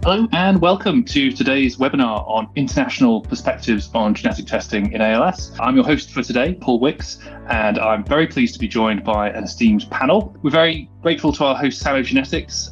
Hello and welcome to today's webinar on international perspectives on genetic testing in ALS. I'm your host for today, Paul Wicks, and I'm very pleased to be joined by an esteemed panel. We're very grateful to our host, Salmon.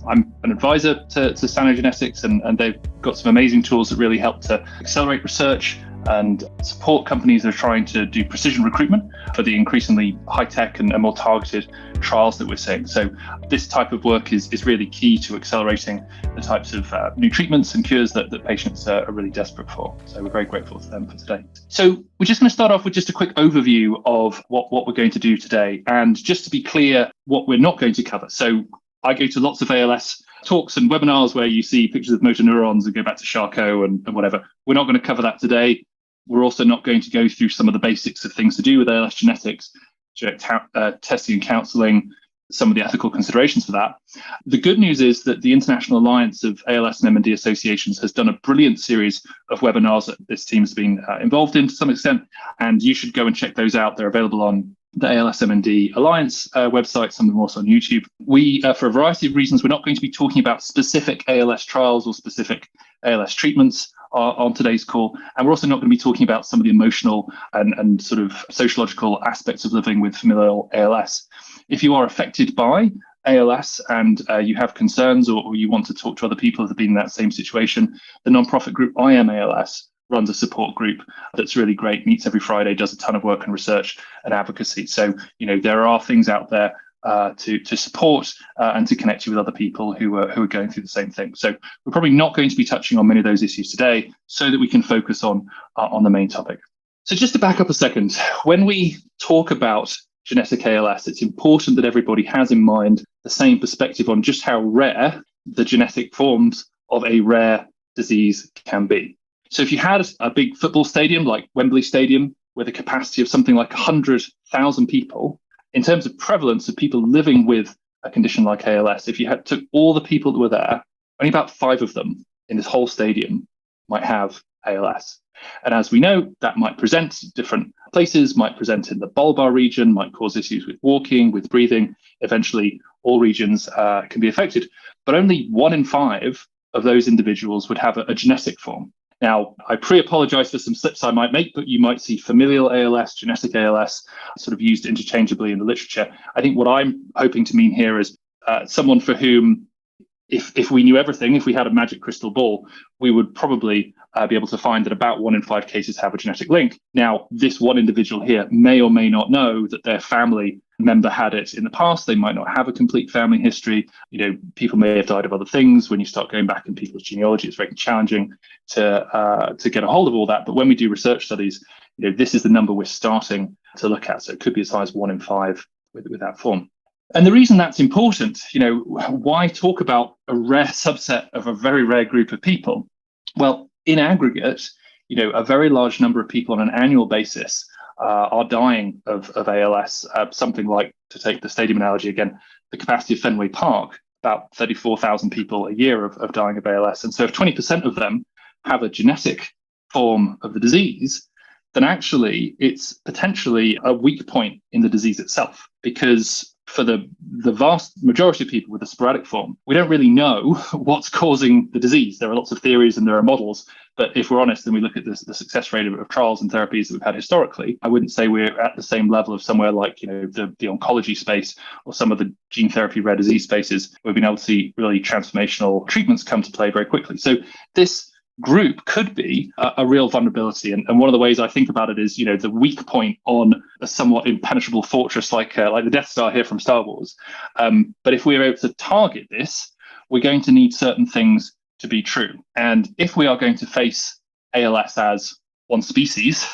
I'm an advisor to Salmon, and they've got some amazing tools that really help to accelerate research and support companies that are trying to do precision recruitment for the increasingly high-tech and more targeted trials that we're seeing. So this type of work is really key to accelerating the types of new treatments and cures that patients are really desperate for. So we're very grateful to them for today. So we're just going to start off with just a quick overview of what we're going to do today. And just to be clear, what we're not going to cover. So I go to lots of ALS talks and webinars where you see pictures of motor neurons and go back to Charcot and whatever. We're not going to cover that today. We're also not going to go through some of the basics of things to do with ALS genetics, testing and counselling, some of the ethical considerations for that. The good news is that the International Alliance of ALS and MND Associations has done a brilliant series of webinars that this team has been involved in to some extent, and you should go and check those out. They're available on the ALS MND Alliance website, some of them also on YouTube. We, for a variety of reasons, we're not going to be talking about specific ALS trials or specific ALS treatments on today's call. And we're also not going to be talking about some of the emotional and sort of sociological aspects of living with familial ALS. If you are affected by ALS and you have concerns or you want to talk to other people that have been in that same situation, the nonprofit group I Am ALS runs a support group that's really great, meets every Friday, does a ton of work and research and advocacy. So, there are things out there to support and to connect you with other people who are going through the same thing. So we're probably not going to be touching on many of those issues today so that we can focus on the main topic. So just to back up a second, when we talk about genetic ALS, it's important that everybody has in mind the same perspective on just how rare the genetic forms of a rare disease can be. So if you had a big football stadium like Wembley Stadium with a capacity of something like 100,000 people, in terms of prevalence of people living with a condition like ALS, if you took all the people that were there, only about 5 of them in this whole stadium might have ALS. And as we know, that might present different places, might present in the bulbar region, might cause issues with walking, with breathing. Eventually, all regions can be affected. But only 1 in 5 of those individuals would have a genetic form. Now, I pre-apologize for some slips I might make, but you might see familial ALS, genetic ALS, sort of used interchangeably in the literature. I think what I'm hoping to mean here is someone for whom, if we knew everything, if we had a magic crystal ball, we would probably be able to find that about 1 in 5 cases have a genetic link. Now, this one individual here may or may not know that their family member had it in the past. They might not have a complete family history. People may have died of other things. When you start going back in people's genealogy, it's very challenging to get a hold of all that. But when we do research studies, this is the number we're starting to look at. So it could be as high as 1 in 5 with that form. And the reason that's important, why talk about a rare subset of a very rare group of people? Well, in aggregate, a very large number of people on an annual basis are dying of ALS. Something like, to take the stadium analogy again, the capacity of Fenway Park, about 34,000 people a year of dying of ALS. And so if 20% of them have a genetic form of the disease, then actually it's potentially a weak point in the disease itself, because for the vast majority of people with a sporadic form, we don't really know what's causing the disease. There are lots of theories and there are models, but if we're honest and we look at the success rate of trials and therapies that we've had historically, I wouldn't say we're at the same level of somewhere like the oncology space or some of the gene therapy rare disease spaces. We've been able to see really transformational treatments come to play very quickly. So this group could be a real vulnerability. And one of the ways I think about it is, the weak point on a somewhat impenetrable fortress like the Death Star here from Star Wars. But if we're able to target this, we're going to need certain things to be true. And if we are going to face ALS as one species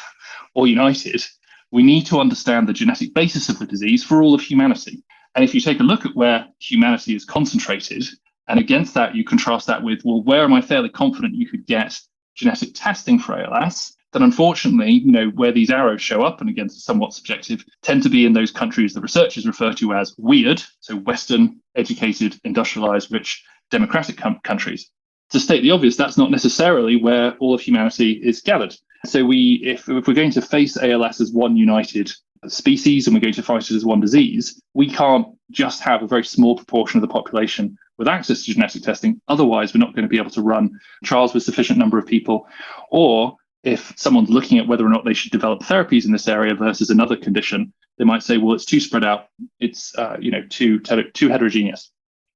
or united, we need to understand the genetic basis of the disease for all of humanity. And if you take a look at where humanity is concentrated, and against that, you contrast that with, well, where am I fairly confident you could get genetic testing for ALS? Then unfortunately, where these arrows show up, and again, it's somewhat subjective, tend to be in those countries that researchers refer to as weird, so Western, educated, industrialized, rich, democratic countries. To state the obvious, that's not necessarily where all of humanity is gathered. So if we're going to face ALS as one united species and we're going to fight it as one disease, we can't just have a very small proportion of the population with access to genetic testing. Otherwise, we're not going to be able to run trials with sufficient number of people. Or if someone's looking at whether or not they should develop therapies in this area versus another condition, they might say, well, it's too spread out. It's too heterogeneous.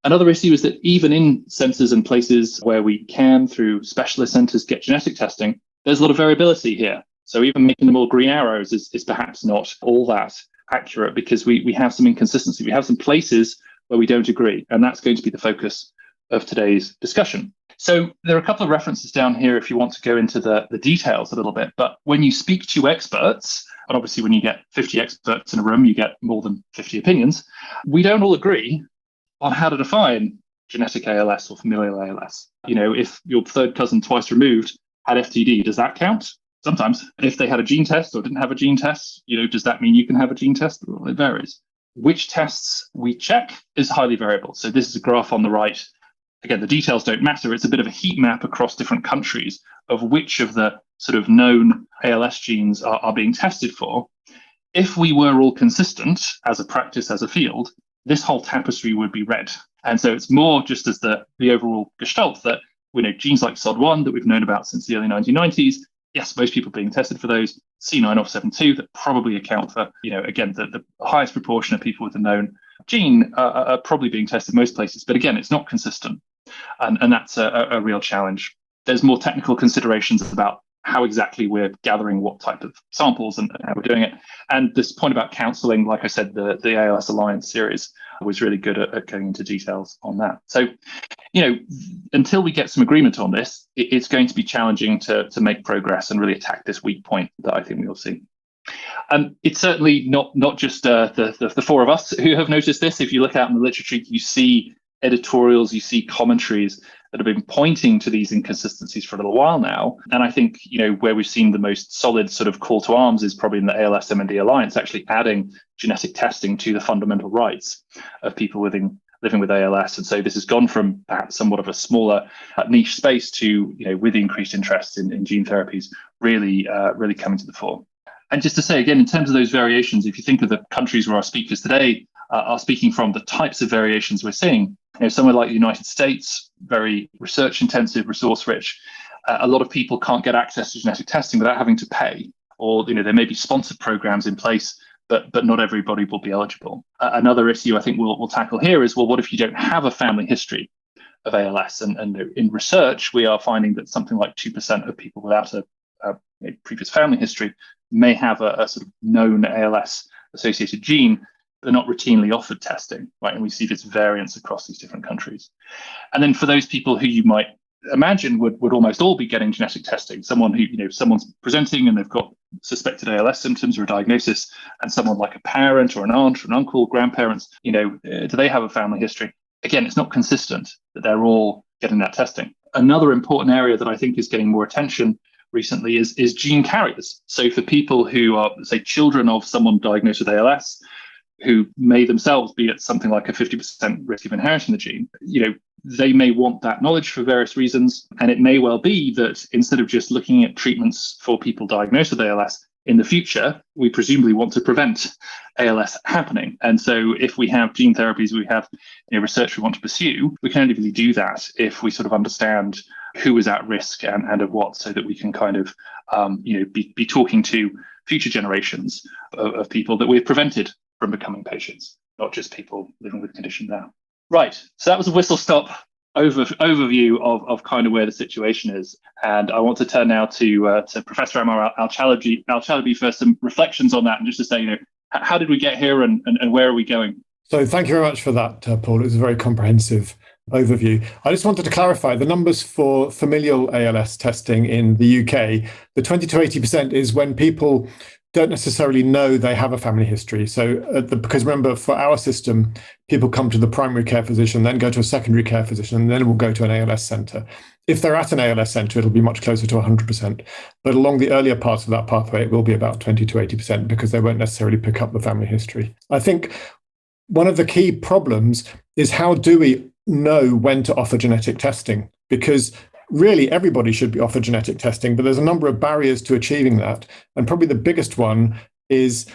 Another issue is that even in centres and places where we can, through specialist centres, get genetic testing, there's a lot of variability here. So even making them all green arrows is perhaps not all that accurate, because we have some inconsistency. We have some places where we don't agree, and that's going to be the focus of today's discussion. So there are a couple of references down here if you want to go into the details a little bit. But when you speak to experts, and obviously when you get 50 experts in a room, you get more than 50 opinions, we don't all agree on how to define genetic ALS or familial ALS. If your third cousin twice removed had FTD, does that count? Sometimes. If they had a gene test or didn't have a gene test, does that mean you can have a gene test? Well, it varies. Which tests we check is highly variable. So this is a graph on the right. Again, the details don't matter. It's a bit of a heat map across different countries of which of the sort of known ALS genes are being tested for. If we were all consistent as a practice, as a field, this whole tapestry would be red. And so it's more just as the overall gestalt that we know genes like SOD1 that we've known about since the early 1990s. Yes, most people being tested for those. C9orf72 that probably account for, again, the highest proportion of people with a known gene are probably being tested most places. But again, it's not consistent. And that's a real challenge. There's more technical considerations about how exactly we're gathering what type of samples and how we're doing it. And this point about counselling, like I said, the ALS Alliance series was really good at going into details on that. So, until we get some agreement on this, it's going to be challenging to make progress and really attack this weak point that I think we'll see. It's certainly not just the four of us who have noticed this. If you look out in the literature, you see editorials, you see commentaries that have been pointing to these inconsistencies for a little while now. And I think, where we've seen the most solid sort of call to arms is probably in the ALS MND Alliance, actually adding genetic testing to the fundamental rights of people living with ALS. And so this has gone from perhaps somewhat of a smaller niche space to, with the increased interest in gene therapies really coming to the fore. And just to say again, in terms of those variations, if you think of the countries where our speakers today are speaking from, the types of variations we're seeing, somewhere like the United States, very research intensive, resource rich, a lot of people can't get access to genetic testing without having to pay, or there may be sponsored programs in place, but not everybody will be eligible. Another issue I think we'll tackle here is, well, what if you don't have a family history of ALS? And in research, we are finding that something like 2% of people without a previous family history may have a sort of known ALS associated gene. They're not routinely offered testing, right? And we see this variance across these different countries. And then for those people who you might imagine would almost all be getting genetic testing, someone who, someone's presenting and they've got suspected ALS symptoms or a diagnosis, and someone like a parent or an aunt or an uncle, grandparents, do they have a family history? Again, it's not consistent that they're all getting that testing. Another important area that I think is getting more attention recently is gene carriers. So for people who are, say, children of someone diagnosed with ALS, who may themselves be at something like a 50% risk of inheriting the gene, they may want that knowledge for various reasons. And it may well be that instead of just looking at treatments for people diagnosed with ALS, in the future, we presumably want to prevent ALS happening. And so if we have gene therapies, we have research we want to pursue, we can only really do that if we sort of understand who is at risk and of what, so that we can kind of be talking to future generations of people that we've prevented from becoming patients, not just people living with the condition now. Right, so that was a whistle-stop overview of kind of where the situation is. And I want to turn now to Professor Ammar Al-Chalabi for some reflections on that, and just to say, how did we get here and where are we going? So thank you very much for that, Paul. It was a very comprehensive overview. I just wanted to clarify the numbers for familial ALS testing in the UK. The 20 to 80% is when people don't necessarily know they have a family history. So because remember, for our system, people come to the primary care physician, then go to a secondary care physician, and then will go to an ALS centre. If they're at an ALS centre, it'll be much closer to 100%. But along the earlier parts of that pathway, it will be about 20 to 80% because they won't necessarily pick up the family history. I think one of the key problems is, how do we know when to offer genetic testing? Because really, everybody should be offered genetic testing, but there's a number of barriers to achieving that. And probably the biggest one is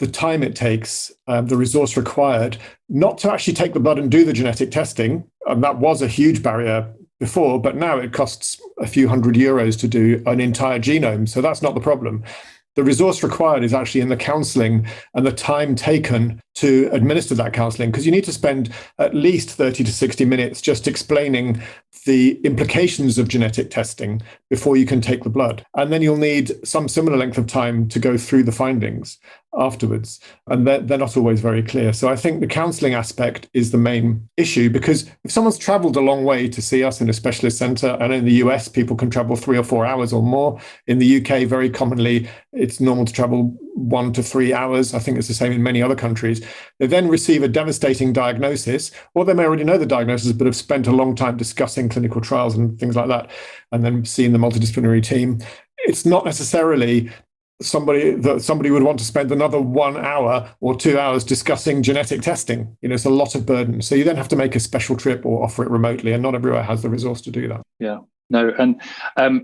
the time it takes, the resource required, not to actually take the blood and do the genetic testing. And that was a huge barrier before, but now it costs a few €100 to do an entire genome. So that's not the problem. The resource required is actually in the counselling and the time taken to administer that counselling, because you need to spend at least 30 to 60 minutes just explaining the implications of genetic testing before you can take the blood. And then you'll need some similar length of time to go through the findings afterwards. And they're not always very clear. So I think the counselling aspect is the main issue, because if someone's travelled a long way to see us in a specialist centre, and in the US, people can travel 3 or 4 hours or more. In the UK, very commonly, it's normal to travel 1 to 3 hours. I think it's the same in many other countries. They then receive a devastating diagnosis, or they may already know the diagnosis, but have spent a long time discussing clinical trials and things like that, and then seeing the multidisciplinary team. It's not necessarily somebody would want to spend another 1 hour or 2 hours discussing genetic testing. It's a lot of burden. So you then have to make a special trip or offer it remotely, and not everywhere has the resource to do that. Yeah. No, and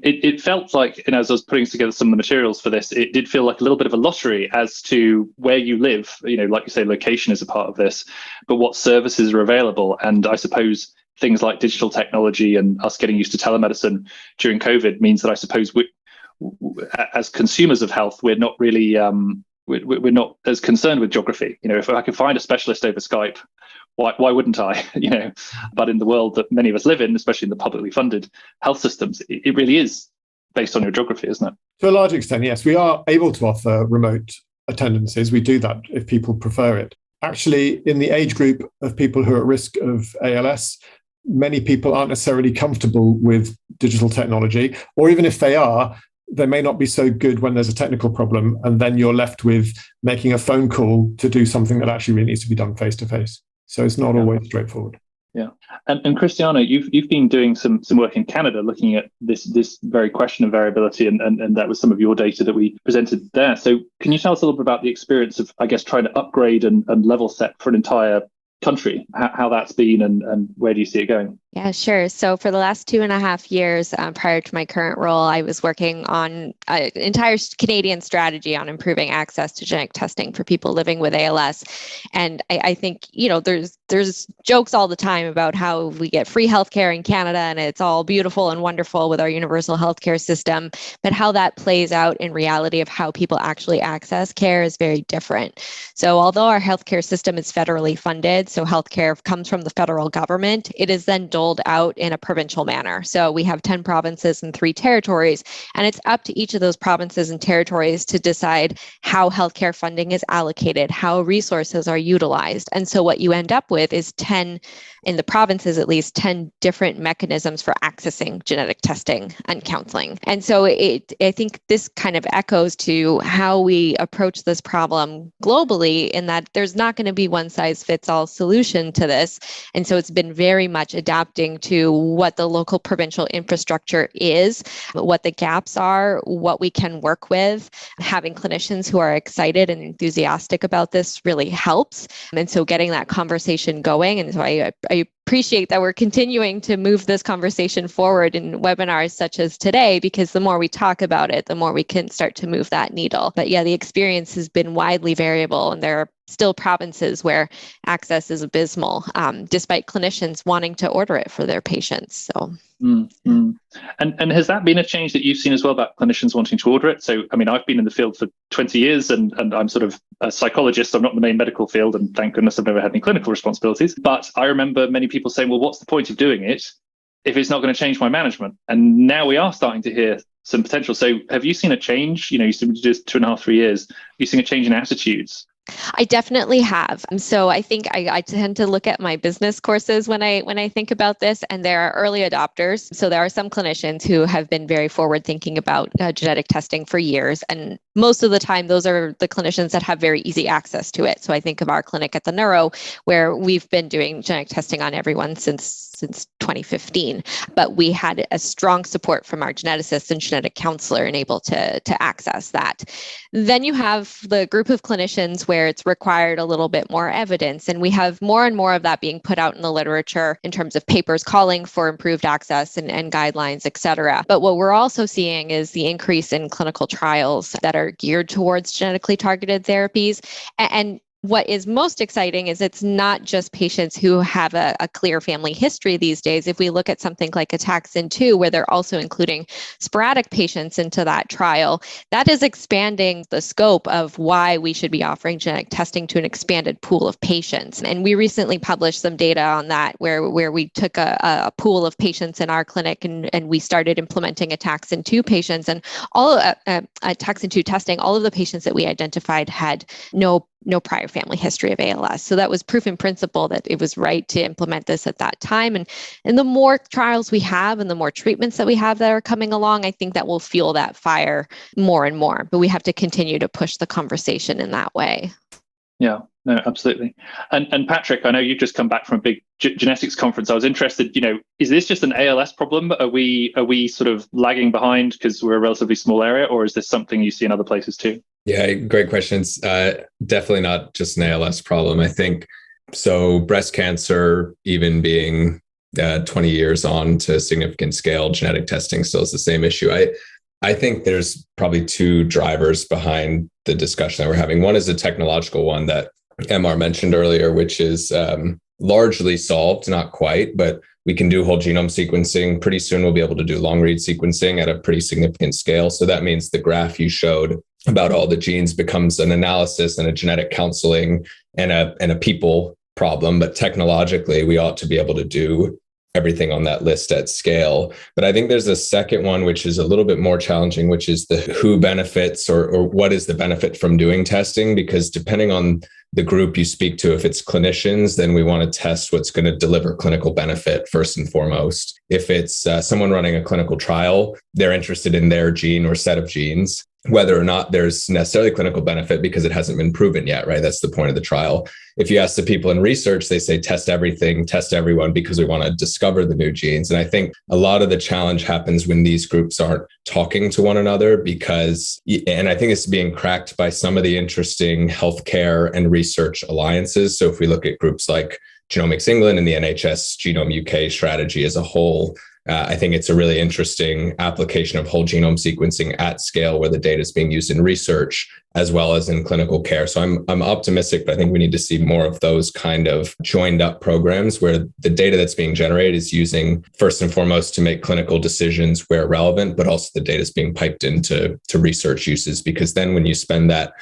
it felt like, as I was putting together some of the materials for this, it did feel like a little bit of a lottery as to where you live. Like you say, location is a part of this, but what services are available. And I suppose things like digital technology and us getting used to telemedicine during COVID means that I suppose we, as consumers of health, we're not really we're not as concerned with geography. If I can find a specialist over Skype, why wouldn't I? But in the world that many of us live in, especially in the publicly funded health systems, it really is based on your geography, isn't it? To a large extent, yes. We are able to offer remote attendances. We do that if people prefer it. Actually, in the age group of people who are at risk of ALS, many people aren't necessarily comfortable with digital technology, or even if they are, they may not be so good when there's a technical problem, and then you're left with making a phone call to do something that actually really needs to be done face to face. So it's not always straightforward. Yeah, and Kristina, you've been doing some work in Canada looking at this very question of variability, and that was some of your data that we presented there. So can you tell us a little bit about the experience of, I guess, trying to upgrade and level set for an entire country, how that's been, and where do you see it going? Yeah, sure. So for the last 2.5 years prior to my current role, I was working on an entire Canadian strategy on improving access to genetic testing for people living with ALS. And I think, there's jokes all the time about how we get free healthcare in Canada and it's all beautiful and wonderful with our universal healthcare system, but how that plays out in reality of how people actually access care is very different. So although our healthcare system is federally funded, so healthcare comes from the federal government, it is then doled out in a provincial manner. So we have 10 provinces and 3 territories, and it's up to each of those provinces and territories to decide how healthcare funding is allocated, how resources are utilized. And so what you end up with is 10, in the provinces at least, 10 different mechanisms for accessing genetic testing and counseling. And so I think this kind of echoes to how we approach this problem globally, in that there's not going to be one size fits all solution to this. And so it's been very much adapting to what the local provincial infrastructure is, what the gaps are, what we can work with. Having clinicians who are excited and enthusiastic about this really helps. And so getting that conversation going. And so I appreciate that we're continuing to move this conversation forward in webinars such as today, because the more we talk about it, the more we can start to move that needle. But yeah, the experience has been widely variable, and there are still provinces where access is abysmal, despite clinicians wanting to order it for their patients. So. Mm-hmm. And has that been a change that you've seen as well, about clinicians wanting to order it? So, I mean, I've been in the field for 20 years and I'm sort of a psychologist. I'm not in the main medical field, and thank goodness I've never had any clinical responsibilities. But I remember many people saying, well, what's the point of doing it if it's not going to change my management? And now we are starting to hear some potential. So have you seen a change? You said just 2.5, 3 years. Have you seen a change in attitudes? I definitely have. So I think I tend to look at my business courses when I think about this, and there are early adopters. So there are some clinicians who have been very forward thinking about genetic testing for years. And most of the time, those are the clinicians that have very easy access to it. So I think of our clinic at the Neuro, where we've been doing genetic testing on everyone since since 2015, but we had a strong support from our geneticist and genetic counselor and able to access that. Then you have the group of clinicians where it's required a little bit more evidence, and we have more and more of that being put out in the literature in terms of papers calling for improved access and guidelines, et cetera. But what we're also seeing is the increase in clinical trials that are geared towards genetically targeted therapies. And what is most exciting is it's not just patients who have a clear family history these days. If we look at something like Ataxin-2, where they're also including sporadic patients into that trial, that is expanding the scope of why we should be offering genetic testing to an expanded pool of patients. And we recently published some data on that where we took a pool of patients in our clinic and we started implementing Ataxin-2 patients, and all Ataxin-2 testing, all of the patients that we identified had no prior family history of ALS. So that was proof in principle that it was right to implement this at that time. And the more trials we have and the more treatments that we have that are coming along, I think that will fuel that fire more and more. But we have to continue to push the conversation in that way. Yeah, no, absolutely. And Patrick, I know you've just come back from a big genetics conference. I was interested, is this just an ALS problem? Are we sort of lagging behind because we're a relatively small area, or is this something you see in other places too? Yeah, great questions. Definitely not just an ALS problem. I think so. Breast cancer, even being 20 years on to significant scale, genetic testing still is the same issue. I think there's probably two drivers behind the discussion that we're having. One is a technological one that Ammar mentioned earlier, which is largely solved, not quite, but we can do whole genome sequencing. Pretty soon we'll be able to do long read sequencing at a pretty significant scale. So that means the graph you showed about all the genes becomes an analysis and a genetic counseling and a people problem. But technologically, we ought to be able to do everything on that list at scale. But I think there's a second one, which is a little bit more challenging, which is the who benefits or what is the benefit from doing testing? Because depending on the group you speak to, if it's clinicians, then we want to test what's going to deliver clinical benefit first and foremost. If it's someone running a clinical trial, they're interested in their gene or set of genes, whether or not there's necessarily clinical benefit because it hasn't been proven yet, right? That's the point of the trial. If you ask the people in research, they say test everything, test everyone, because we want to discover the new genes. And I think a lot of the challenge happens when these groups aren't talking to one another and I think it's being cracked by some of the interesting healthcare and research alliances. So if we look at groups like Genomics England and the NHS Genome UK strategy as a whole, I think it's a really interesting application of whole genome sequencing at scale where the data is being used in research as well as in clinical care. So I'm optimistic, but I think we need to see more of those kind of joined up programs where the data that's being generated is using first and foremost to make clinical decisions where relevant, but also the data is being piped into research uses, because then when you spend that,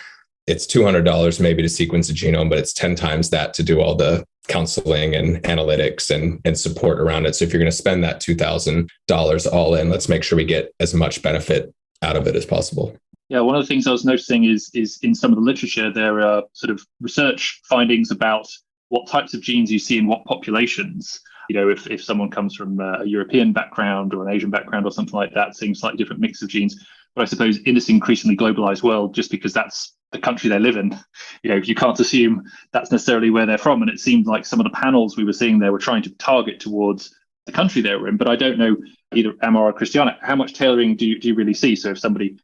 it's $200 maybe to sequence a genome, but it's 10 times that to do all the counseling and analytics and support around it. So if you're going to spend that $2,000 all in, let's make sure we get as much benefit out of it as possible. Yeah, one of the things I was noticing is in some of the literature, there are sort of research findings about what types of genes you see in what populations. If someone comes from a European background or an Asian background or something like that, seeing slightly different mix of genes. But I suppose in this increasingly globalized world, just because that's the country they live in, you can't assume that's necessarily where they're from. And it seemed like some of the panels we were seeing there were trying to target towards the country they were in. But I don't know, either Ammar or Kristina, how much tailoring do you really see? So if somebody,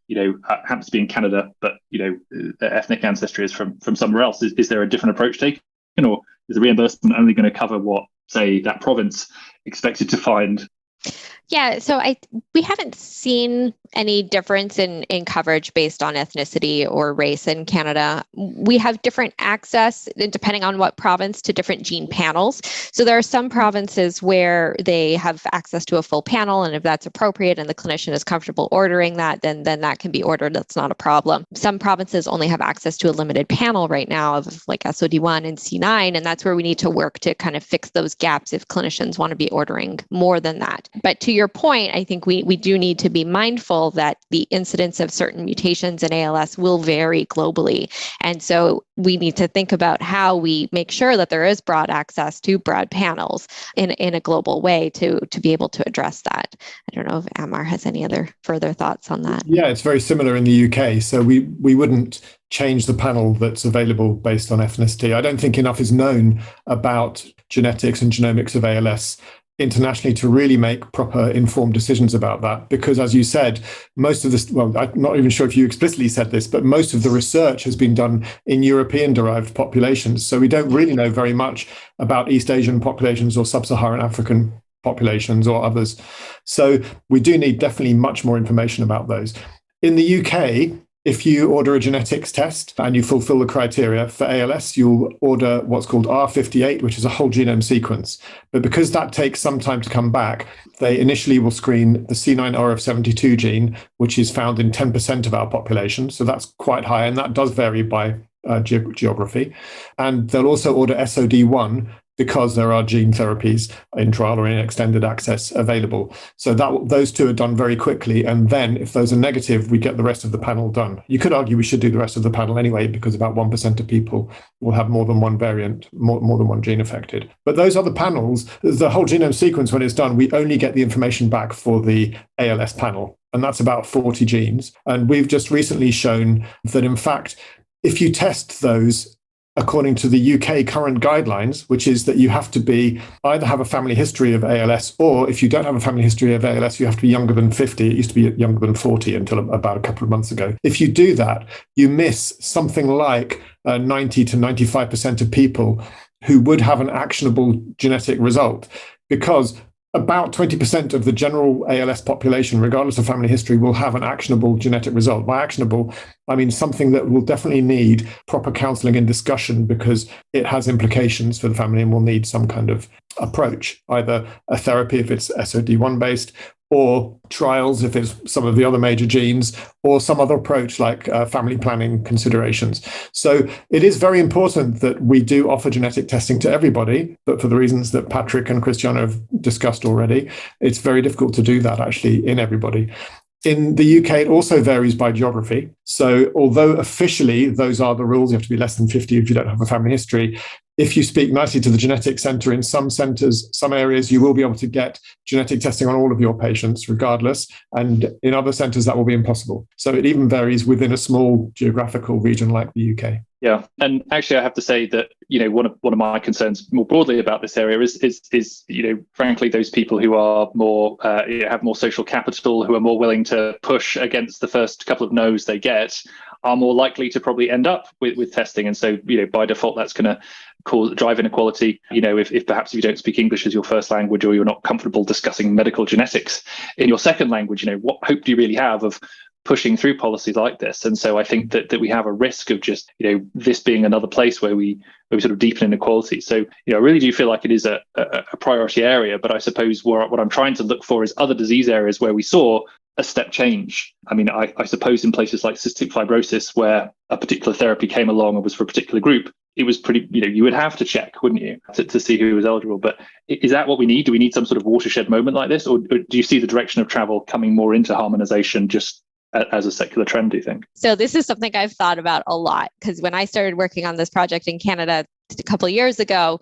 happens to be in Canada, but, their ethnic ancestry is from somewhere else, is there a different approach taken? Or is the reimbursement only going to cover what, say, that province expected to find? Yeah, so we haven't seen any difference in coverage based on ethnicity or race in Canada. We have different access, depending on what province, to different gene panels. So there are some provinces where they have access to a full panel, and if that's appropriate and the clinician is comfortable ordering that, then that can be ordered. That's not a problem. Some provinces only have access to a limited panel right now of like SOD1 and C9, and that's where we need to work to kind of fix those gaps if clinicians want to be ordering more than that. But to your point, I think we do need to be mindful that the incidence of certain mutations in ALS will vary globally. And so we need to think about how we make sure that there is broad access to broad panels in a global way to be able to address that. I don't know if Ammar has any other further thoughts on that. Yeah, it's very similar in the UK. So we wouldn't change the panel that's available based on ethnicity. I don't think enough is known about genetics and genomics of ALS internationally to really make proper informed decisions about that. Because as you said, most of this, well, I'm not even sure if you explicitly said this, but most of the research has been done in European-derived populations. So we don't really know very much about East Asian populations or Sub-Saharan African populations or others. So we do need definitely much more information about those. In the UK, if you order a genetics test and you fulfill the criteria for ALS, you'll order what's called R58, which is a whole genome sequence. But because that takes some time to come back, they initially will screen the C9orf72 gene, which is found in 10% of our population. So that's quite high, and that does vary by geography. And they'll also order SOD1, because there are gene therapies in trial or in extended access available. So those two are done very quickly. And then if those are negative, we get the rest of the panel done. You could argue we should do the rest of the panel anyway, because about 1% of people will have more than one variant, more than one gene affected. But those other panels, the whole genome sequence, when it's done, we only get the information back for the ALS panel. And that's about 40 genes. And we've just recently shown that, in fact, if you test those according to the UK current guidelines, which is that you have to either have a family history of ALS, or if you don't have a family history of ALS, you have to be younger than 50. It used to be younger than 40 until about a couple of months ago. If you do that, you miss something like 90 to 95% of people who would have an actionable genetic result, because about 20% of the general ALS population, regardless of family history, will have an actionable genetic result. By actionable, I mean something that will definitely need proper counseling and discussion, because it has implications for the family and will need some kind of approach, either a therapy if it's SOD1 based, or trials if it's some of the other major genes, or some other approach like family planning considerations. So it is very important that we do offer genetic testing to everybody, but for the reasons that Patrick and Kristina have discussed already, it's very difficult to do that actually in everybody. In the UK, it also varies by geography. So although officially those are the rules, you have to be less than 50 if you don't have a family history. If you speak nicely to the genetic centre, in some centres, some areas, you will be able to get genetic testing on all of your patients regardless. And in other centres, that will be impossible. So it even varies within a small geographical region like the UK. Yeah, and actually, I have to say that one of my concerns more broadly about this area is frankly those people who are more have more social capital, who are more willing to push against the first couple of no's they get, are more likely to probably end up with testing, and so by default that's going to drive inequality. If perhaps if you don't speak English as your first language, or you're not comfortable discussing medical genetics in your second language, what hope do you really have of pushing through policies like this? And so I think that we have a risk of just this being another place where we sort of deepen inequality. So I really do feel like it is a priority area, but I suppose what I'm trying to look for is other disease areas where we saw a step change. I mean, I suppose in places like cystic fibrosis, where a particular therapy came along and was for a particular group, it was pretty, you would have to check, wouldn't you, to see who was eligible. But is that what we need? Do we need some sort of watershed moment like this? Or do you see the direction of travel coming more into harmonization just as a secular trend, do you think? So this is something I've thought about a lot, because when I started working on this project in Canada a couple of years ago,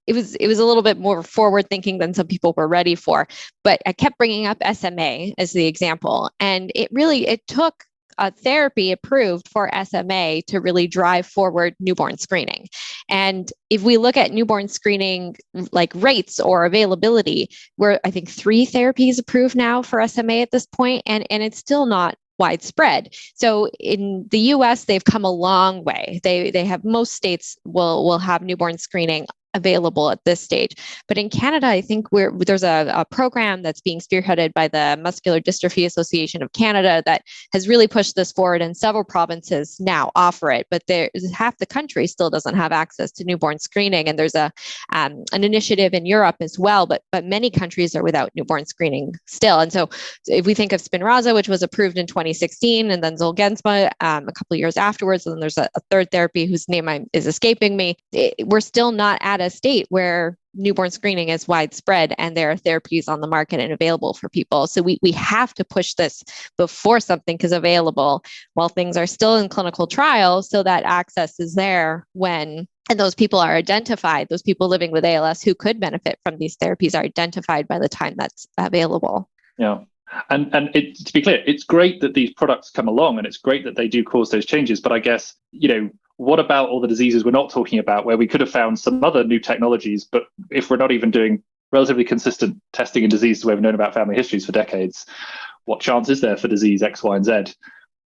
it was a little bit more forward thinking than some people were ready for. But I kept bringing up SMA as the example, and it took a therapy approved for SMA to really drive forward newborn screening. And if we look at newborn screening like rates or availability, we're I think 3 therapies approved now for SMA at this point, and it's still not widespread. So in the US, they've come a long way. They have, most states will have newborn screening available at this stage. But in Canada, I think there's a program that's being spearheaded by the Muscular Dystrophy Association of Canada that has really pushed this forward, and several provinces now offer it. But half the country still doesn't have access to newborn screening, and there's an initiative in Europe as well. But many countries are without newborn screening still. And so if we think of Spinraza, which was approved in 2016, and then Zolgensma a couple of years afterwards, and then there's a third therapy whose name is escaping me, we're still not at a state where newborn screening is widespread and there are therapies on the market and available for people. So we have to push this before something is available while things are still in clinical trials, so that access is there when, and those people are identified, those people living with ALS who could benefit from these therapies are identified by the time that's available. Yeah. And to be clear, it's great that these products come along, and it's great that they do cause those changes. But I guess, what about all the diseases we're not talking about, where we could have found some other new technologies, but if we're not even doing relatively consistent testing in diseases where we've known about family histories for decades, what chance is there for disease X, Y, and Z,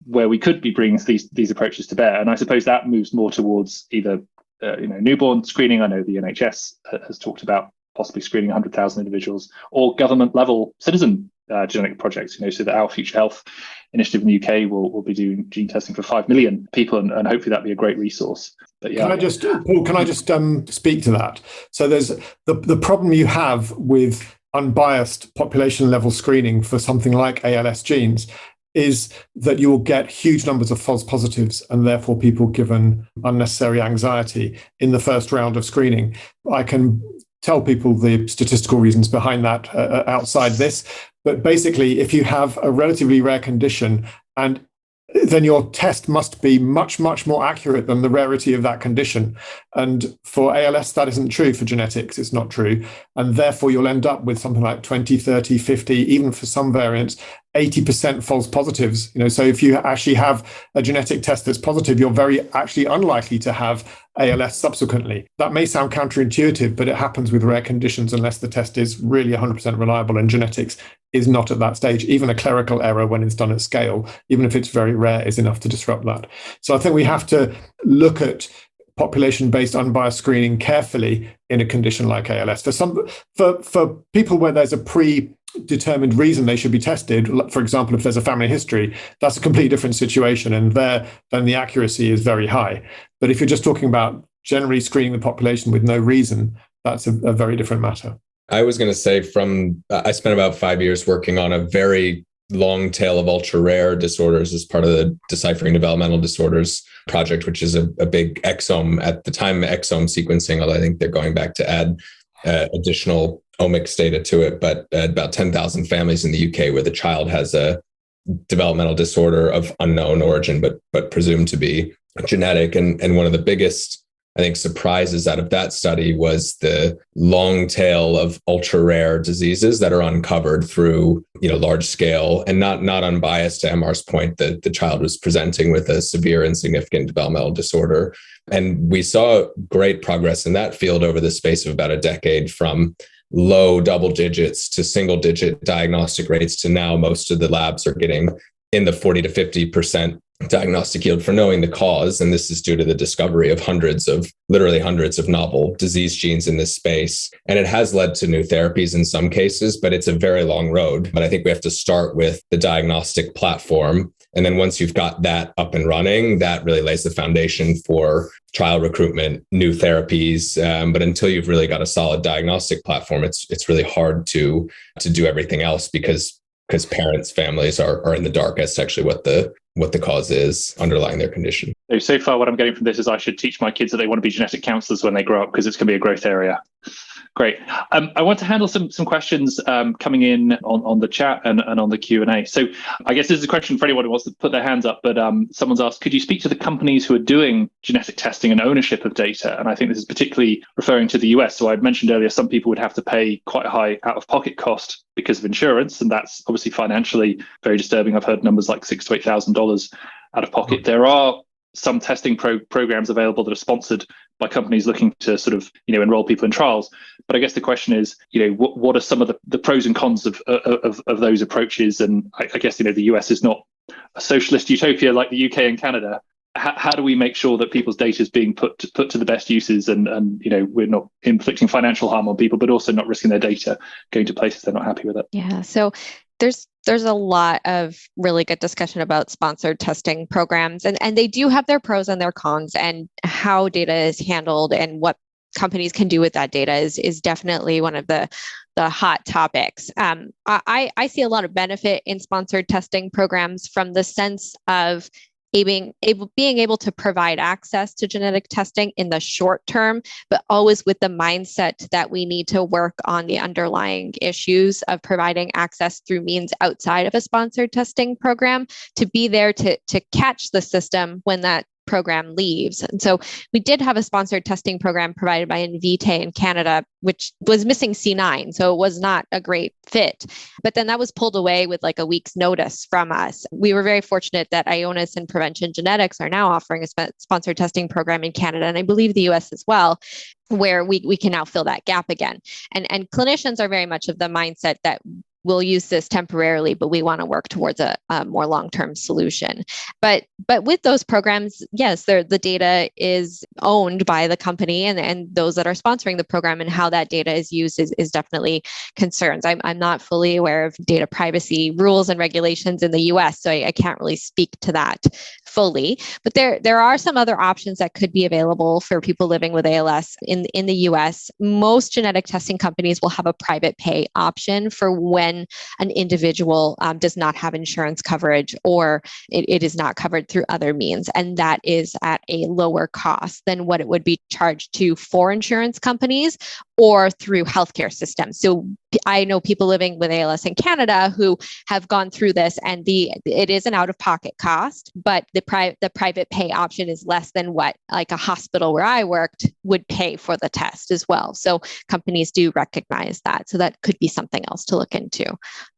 where we could be bringing these approaches to bear? And I suppose that moves more towards either newborn screening. I know the NHS has talked about possibly screening 100,000 individuals, or government level citizen genetic projects, so that our Future Health initiative in the UK will be doing gene testing for 5 million people, and hopefully that'd be a great resource. But yeah. Paul, can I just speak to that? So there's the problem you have with unbiased population level screening for something like ALS genes is that you will get huge numbers of false positives, and therefore people given unnecessary anxiety in the first round of screening. I can tell people the statistical reasons behind that outside this, but basically, if you have a relatively rare condition, and then your test must be much, much more accurate than the rarity of that condition. And for ALS, that isn't true. For genetics, it's not true. And therefore, you'll end up with something like 20, 30, 50, even for some variants, 80% false positives. So if you actually have a genetic test that's positive, you're very actually unlikely to have ALS subsequently. That may sound counterintuitive, but it happens with rare conditions unless the test is really 100% reliable, and genetics is not at that stage. Even a clerical error, when it's done at scale, even if it's very rare, is enough to disrupt that. So I think we have to look at population-based unbiased screening carefully in a condition like ALS. For people where there's a predetermined reason they should be tested, for example, if there's a family history, that's a completely different situation, and then the accuracy is very high. But if you're just talking about generally screening the population with no reason, that's a very different matter. I was going to say I spent about 5 years working on a very long tail of ultra rare disorders as part of the Deciphering Developmental Disorders project, which is a big exome at the time, exome sequencing, although I think they're going back to add additional omics data to it, but about 10,000 families in the UK where the child has a developmental disorder of unknown origin, but presumed to be genetic. And one of the biggest, I think, surprises out of that study was the long tail of ultra rare diseases that are uncovered through, large scale, and not unbiased. To Ammar's point, that the child was presenting with a severe and significant developmental disorder. And we saw great progress in that field over the space of about a decade, from low double digits to single digit diagnostic rates to now most of the labs are getting in the 40 to 50% diagnostic yield for knowing the cause. And this is due to the discovery of literally hundreds of novel disease genes in this space. And it has led to new therapies in some cases, but it's a very long road. But I think we have to start with the diagnostic platform. And then once you've got that up and running, that really lays the foundation for trial recruitment, new therapies. But until you've really got a solid diagnostic platform, it's really hard to do everything else because parents, families are in the dark as to actually what the cause is underlying their condition. So far, what I'm getting from this is I should teach my kids that they want to be genetic counselors when they grow up, because it's going to be a growth area. Great. I want to handle some questions coming in on the chat and on the Q&A. So I guess this is a question for anyone who wants to put their hands up, but someone's asked, could you speak to the companies who are doing genetic testing and ownership of data? And I think this is particularly referring to the US. So I mentioned earlier, some people would have to pay quite a high out-of-pocket cost because of insurance, and that's obviously financially very disturbing. I've heard numbers like $6,000 to $8,000 out of pocket. There are some testing programs available that are sponsored by companies looking to sort of enroll people in trials. But I guess the question is, what are some of the pros and cons of those approaches? And I guess the US is not a socialist utopia like the UK and Canada. How do we make sure that people's data is being put to the best uses, and we're not inflicting financial harm on people, but also not risking their data going to places they're not happy with it? Yeah. So there's a lot of really good discussion about sponsored testing programs, and they do have their pros and their cons, and how data is handled and what companies can do with that data is definitely one of the hot topics. I see a lot of benefit in sponsored testing programs from the sense of being able to provide access to genetic testing in the short term, but always with the mindset that we need to work on the underlying issues of providing access through means outside of a sponsored testing program, to be there to catch the system when that program leaves. And so we did have a sponsored testing program provided by Invitae in Canada, which was missing C9. So it was not a great fit. But then that was pulled away with like a week's notice from us. We were very fortunate that Ionis and Prevention Genetics are now offering a sponsored testing program in Canada, and I believe the US as well, where we can now fill that gap again. And clinicians are very much of the mindset that we'll use this temporarily, but we want to work towards a more long-term solution. But with those programs, yes, the data is owned by the company and those that are sponsoring the program, and how that data is used is definitely concerns. I'm not fully aware of data privacy rules and regulations in the US, so I can't really speak to that fully. But there are some other options that could be available for people living with ALS in the US. Most genetic testing companies will have a private pay option for when an individual does not have insurance coverage, or it is not covered through other means. And that is at a lower cost than what it would be charged to for insurance companies or through healthcare systems. So I know people living with ALS in Canada who have gone through this, and it is an out-of-pocket cost, but the private pay option is less than what like a hospital where I worked would pay for the test as well. So companies do recognize that. So that could be something else to look into.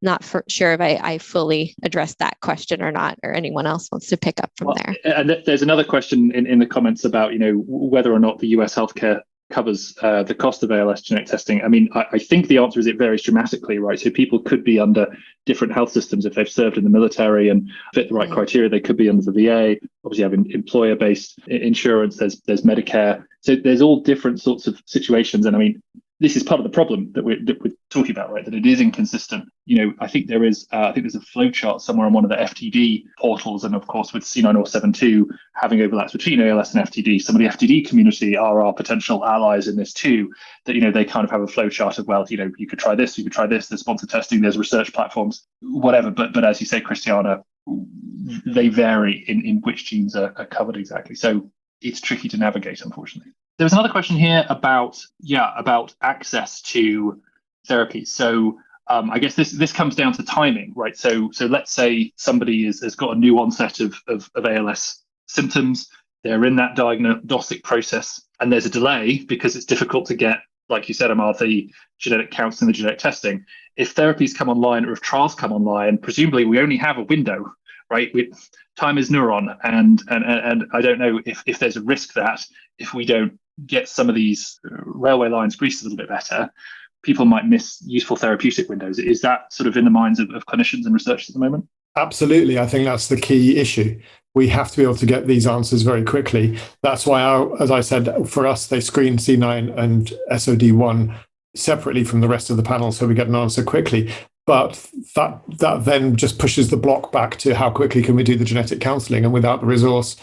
Not sure if I fully addressed that question or not, or anyone else wants to pick up from there. And there's another question in the comments about, whether or not the US healthcare covers the cost of ALS genetic testing. I mean, I think the answer is it varies dramatically, right? So people could be under different health systems if they've served in the military and fit the right criteria. They could be under the VA, obviously having employer-based insurance. There's Medicare. So there's all different sorts of situations. And I mean, this is part of the problem that we're talking about, right? That it is inconsistent. I think there's a flow chart somewhere on one of the FTD portals, and of course with C9072 having overlaps between ALS and FTD, some of the FTD community are our potential allies in this too. That they kind of have a flow chart of, well, you could try this, you could try this. There's sponsored testing, there's research platforms, whatever. But as you say, Kristina, they vary in which genes are covered exactly. So it's tricky to navigate, unfortunately. There was another question here about access to therapies. So I guess this comes down to timing, right? So let's say somebody has got a new onset of ALS symptoms. They're in that diagnostic process, and there's a delay because it's difficult to get, like you said, Ammar, the genetic counseling, the genetic testing. If therapies come online, or if trials come online, presumably we only have a window, right? Time is neuron, and I don't know if there's a risk that if we don't get some of these railway lines greased a little bit better, people might miss useful therapeutic windows. Is that sort of in the minds of clinicians and researchers at the moment? Absolutely. I think that's the key issue. We have to be able to get these answers very quickly. That's why, as I said, for us, they screen C9 and SOD1 separately from the rest of the panel, so we get an answer quickly. But that then just pushes the block back to how quickly can we do the genetic counselling, and without the resource,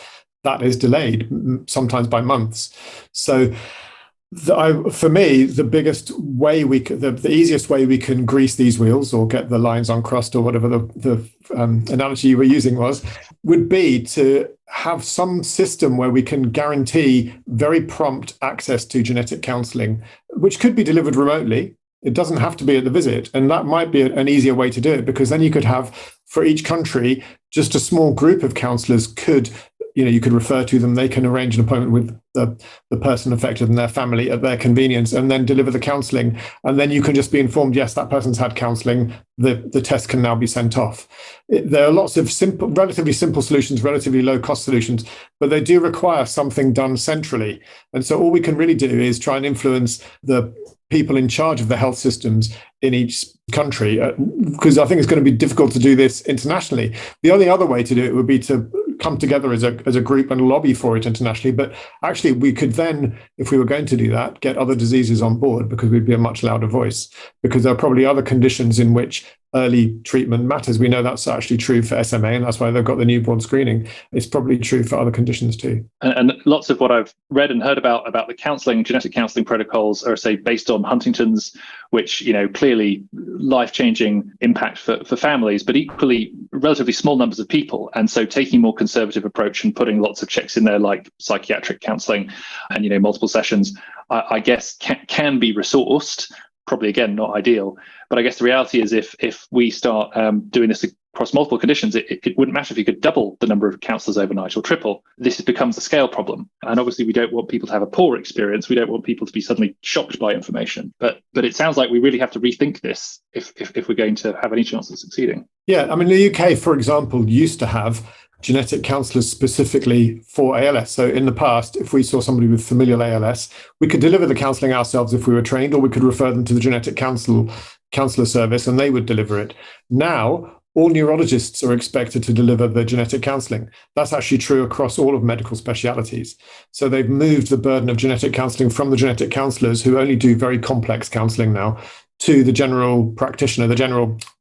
that is delayed, sometimes by months. So for me, the biggest way the easiest way we can grease these wheels or get the lines uncrossed, or whatever the analogy you were using would be to have some system where we can guarantee very prompt access to genetic counselling, which could be delivered remotely. It doesn't have to be at the visit. And that might be an easier way to do it, because then you could have, for each country, just a small group of counsellors you could refer to them. They can arrange an appointment with the person affected and their family at their convenience, and then deliver the counselling. And then you can just be informed, yes, that person's had counselling. The test can now be sent off. There are lots of relatively simple solutions, relatively low cost solutions, but they do require something done centrally. And so all we can really do is try and influence the people in charge of the health systems in each country, because I think it's going to be difficult to do this internationally. The only other way to do it would be to come together as a group and lobby for it internationally. But actually, we could then, if we were going to do that, get other diseases on board, because we'd be a much louder voice, because there are probably other conditions in which early treatment matters. We know that's actually true for SMA, and that's why they've got the newborn screening. It's probably true for other conditions too. And lots of what I've read and heard about the counselling, genetic counselling protocols are, say, based on Huntington's, which, clearly life-changing impact for families, but equally relatively small numbers of people. And so taking a more conservative approach and putting lots of checks in there, like psychiatric counselling and, multiple sessions, I guess can be resourced. Probably, again, not ideal. But I guess the reality is if we start doing this across multiple conditions, it wouldn't matter if you could double the number of counsellors overnight or triple. This becomes a scale problem. And obviously, we don't want people to have a poor experience. We don't want people to be suddenly shocked by information. But it sounds like we really have to rethink this if we're going to have any chance of succeeding. Yeah, I mean, the UK, for example, used to have genetic counsellors specifically for ALS. So in the past, if we saw somebody with familial ALS, we could deliver the counselling ourselves if we were trained, or we could refer them to the genetic counsellor service and they would deliver it. Now, all neurologists are expected to deliver the genetic counselling. That's actually true across all of medical specialities. So they've moved the burden of genetic counselling from the genetic counsellors, who only do very complex counselling now, to the general practitioner,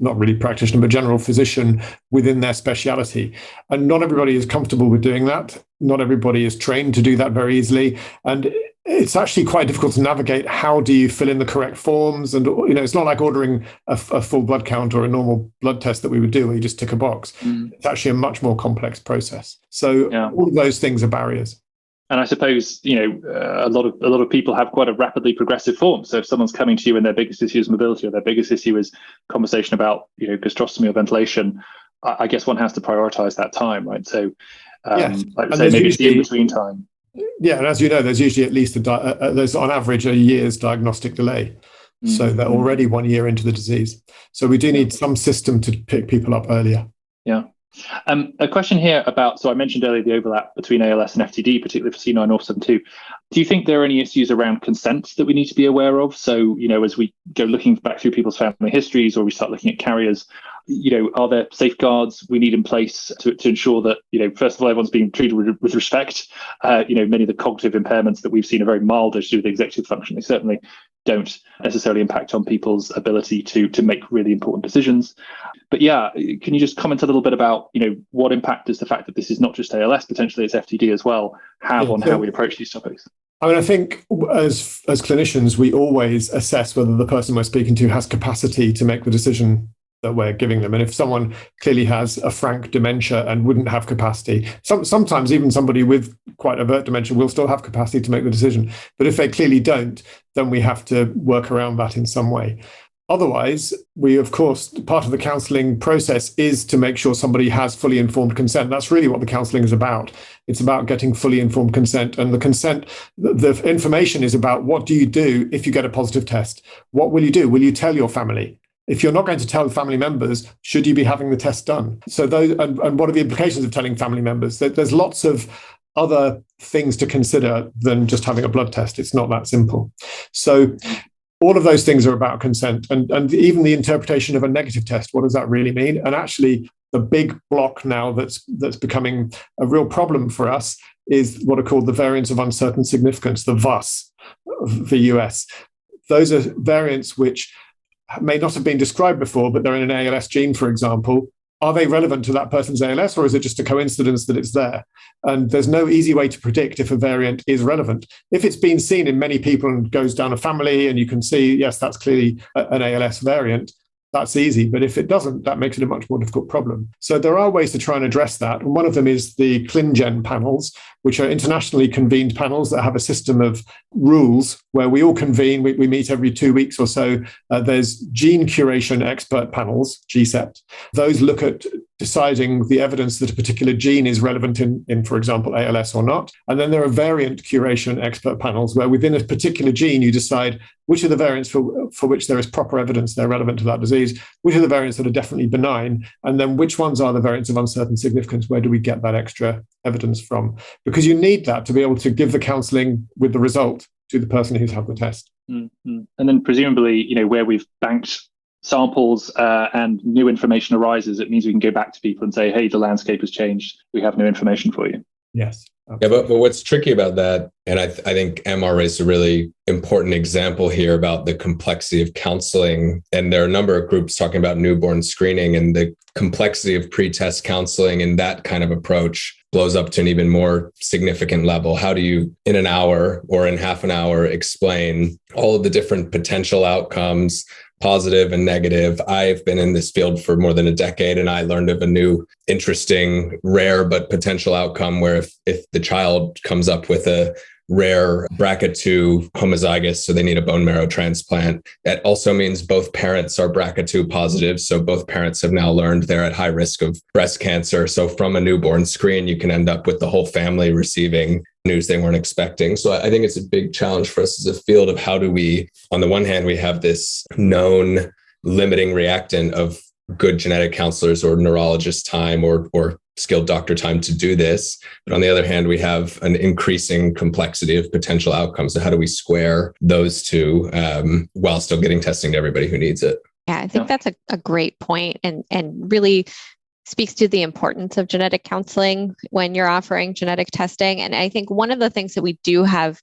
not really practitioner, but general physician within their speciality. And not everybody is comfortable with doing that. Not everybody is trained to do that very easily. And it's actually quite difficult to navigate. How do you fill in the correct forms? And, it's not like ordering a full blood count or a normal blood test that we would do where you just tick a box. It's actually a much more complex process. So all of those things are barriers. And I suppose, a lot of people have quite a rapidly progressive form. So if someone's coming to you and their biggest issue is mobility, or their biggest issue is conversation about, gastrostomy or ventilation, I guess one has to prioritize that time, right? So, yes. like I say, maybe it's the in-between time. Yeah, and as you know, there's usually at least there's on average a year's diagnostic delay. So they're already 1 year into the disease. So we do need some system to pick people up earlier. Yeah. A question here about, so I mentioned earlier the overlap between ALS and FTD, particularly for C9orf72. Do you think there are any issues around consent that we need to be aware of? So, as we go looking back through people's family histories, or we start looking at carriers, are there safeguards we need in place to ensure that, first of all, everyone's being treated with respect? Many of the cognitive impairments that we've seen are very mild as to do with executive function. They certainly don't necessarily impact on people's ability to make really important decisions. But can you just comment a little bit about, what impact does the fact that this is not just ALS, potentially it's FTD as well, have on how we approach these topics? I mean, I think as clinicians, we always assess whether the person we're speaking to has capacity to make the decision that we're giving them. And if someone clearly has a frank dementia and wouldn't have capacity, sometimes even somebody with quite overt dementia will still have capacity to make the decision. But if they clearly don't, then we have to work around that in some way. Otherwise, we, of course, part of the counselling process is to make sure somebody has fully informed consent. That's really what the counselling is about. It's about getting fully informed consent. And the consent, the information is about, what do you do if you get a positive test? What will you do? Will you tell your family? If you're not going to tell family members, should you be having the test done? So those, and what are the implications of telling family members? There's lots of other things to consider than just having a blood test. It's not that simple. So all of those things are about consent, and even the interpretation of a negative test. What does that really mean? And actually, the big block now that's becoming a real problem for us is what are called the variants of uncertain significance, the VUS, VUS. Those are variants which may not have been described before, but they're in an ALS gene, for example. Are they relevant to that person's ALS, or is it just a coincidence that it's there? And there's no easy way to predict if a variant is relevant. If it's been seen in many people and goes down a family and you can see, yes, that's clearly an ALS variant, that's easy. But if it doesn't, that makes it a much more difficult problem. So there are ways to try and address that. And one of them is the ClinGen panels, which are internationally convened panels that have a system of rules where we all convene. We meet every 2 weeks or so. There's gene curation expert panels, GCEP. Those look at deciding the evidence that a particular gene is relevant in, for example, ALS or not. And then there are variant curation expert panels where within a particular gene, you decide which are the variants for which there is proper evidence they're relevant to that disease, which are the variants that are definitely benign, and then which ones are the variants of uncertain significance. Where do we get that extra evidence from? Because you need that to be able to give the counselling with the result to the person who's had the test. Mm-hmm. And then presumably, where we've banked samples and new information arises, it means we can go back to people and say, hey, the landscape has changed. We have new information for you. Yes. Absolutely. Yeah, but what's tricky about that, and I think Ammar raised a really important example here about the complexity of counseling. And there are a number of groups talking about newborn screening, and the complexity of pre-test counseling and that kind of approach blows up to an even more significant level. How do you, in an hour or in half an hour, explain all of the different potential outcomes, positive and negative? I've been in this field for more than a decade, and I learned of a new, interesting, rare, but potential outcome where if the child comes up with a rare BRCA2 homozygous, so they need a bone marrow transplant. That also means both parents are BRCA2 positive, so both parents have now learned they're at high risk of breast cancer. So from a newborn screen, you can end up with the whole family receiving news they weren't expecting. So I think it's a big challenge for us as a field of how do we, on the one hand, we have this known limiting reactant of good genetic counselors or neurologist time or skilled doctor time to do this. But on the other hand, we have an increasing complexity of potential outcomes. So how do we square those two while still getting testing to everybody who needs it? Yeah, I think that's a great point and really speaks to the importance of genetic counseling when you're offering genetic testing. And I think one of the things that we do have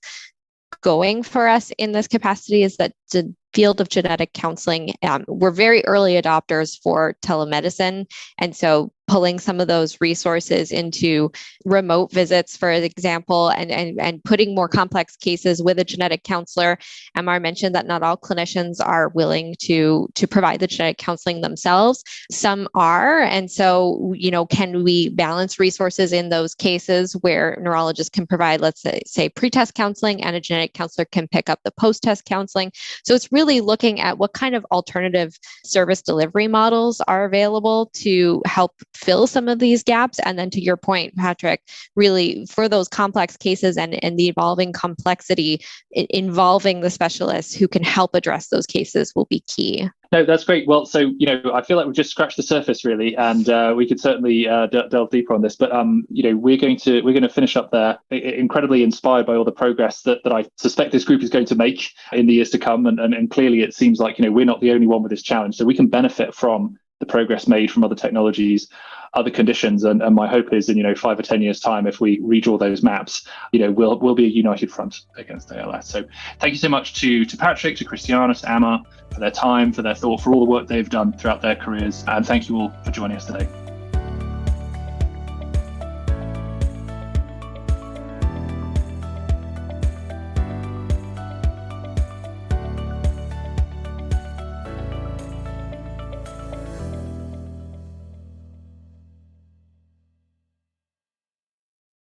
going for us in this capacity is that the field of genetic counseling, we're very early adopters for telemedicine. And so pulling some of those resources into remote visits, for example, and putting more complex cases with a genetic counselor. Ammar mentioned that not all clinicians are willing to provide the genetic counseling themselves. Some are. And so, can we balance resources in those cases where neurologists can provide, let's say pre-test counseling and a genetic counselor can pick up the post-test counseling? So it's really looking at what kind of alternative service delivery models are available to help fill some of these gaps. And then to your point, Patrick, really for those complex cases and the evolving complexity, involving the specialists who can help address those cases will be key. No, that's great. Well, so, I feel like we've just scratched the surface really, and we could certainly delve deeper on this, but, we're going to finish up there, incredibly inspired by all the progress that I suspect this group is going to make in the years to come. And clearly it seems like, we're not the only one with this challenge. So we can benefit from the progress made from other technologies, other conditions. And my hope is in, 5 or 10 years time, if we redraw those maps, we'll be a united front against ALS. So thank you so much to Patrick, to Kristina, to Ammar for their time, for their thought, for all the work they've done throughout their careers. And thank you all for joining us today.